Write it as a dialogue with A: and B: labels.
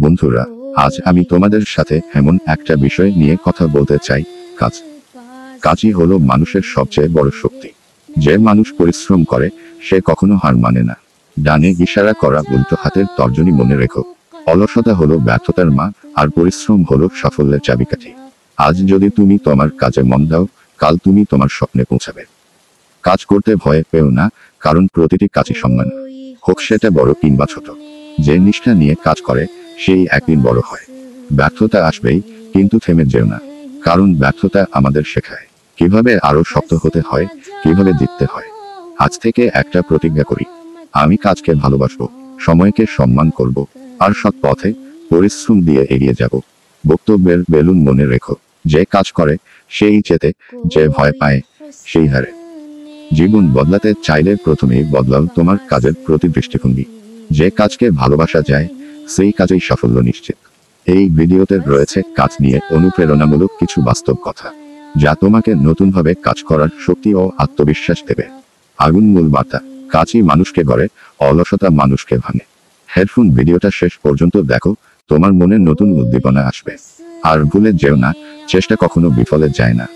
A: বন্ধুরা, আজ আমি তোমাদের সাথে এমন একটা বিষয় নিয়ে কথা বলতে চাই। কাজ। কাজই হলো মানুষের সবচেয়ে বড় শক্তি। যে মানুষ পরিশ্রম করে সে কখনো হার মানে না। ডানে ইশারা করা উল্টো হাতের তর্জনী মনে রেখো। অলসতা হলো ব্যর্থতার মা, আর পরিশ্রম হলো সাফল্যের চাবিকাঠি। আজ যদি তুমি তোমার কাজে মন দাও, কাল তুমি তোমার স্বপ্নে পৌঁছাবে। কাজ করতে ভয় পেও না, কারণ প্রতিটি কাজই সম্মান। হোক সেটা বড় কিংবা ছোট। যে নিষ্ঠা নিয়ে কাজ করে সেই একদিন বড় হয়। ব্যর্থতা আসবেই, কিন্তু থেমে যেও না। কারণ ব্যর্থতা আমাদের শেখায় কিভাবে আরো শক্ত হতে হয়, কিভাবে জিততে হয়। আজ থেকে একটা প্রতিজ্ঞা করি, আমি কাজকে ভালোবাসবো, সময়কে সম্মান করব, আর সৎ পথে পরিশ্রম দিয়ে এগিয়ে যাব। বক্তব্যের বেলুন মনে রেখো, যে কাজ করে সেই জেতে, যে ভয় পায় সেই হারে। জীবন বদলাতে চাইলে প্রথমেই বদলাও তোমার কাজের প্রতি দৃষ্টিভঙ্গি। যে কাজকে ভালোবাসা যায় সেই কাজেই সাফল্য নিশ্চিত। এই ভিডিওতে রয়েছে কাজ নিয়ে অনুপ্রেরণামূলক কিছু বাস্তব কথা, যা তোমাকে নতুনভাবে কাজ করার শক্তি ও আত্মবিশ্বাস দেবে। আগুন মূল বার্তা, কাজই মানুষকে গড়ে, অলসতা মানুষকে ভাঙে। হেডফোন ভিডিওটা শেষ পর্যন্ত দেখো, তোমার মনে নতুন উদ্দীপনা আসবে। আর ভুলে যেও না, চেষ্টা কখনো বিফলে যায় না।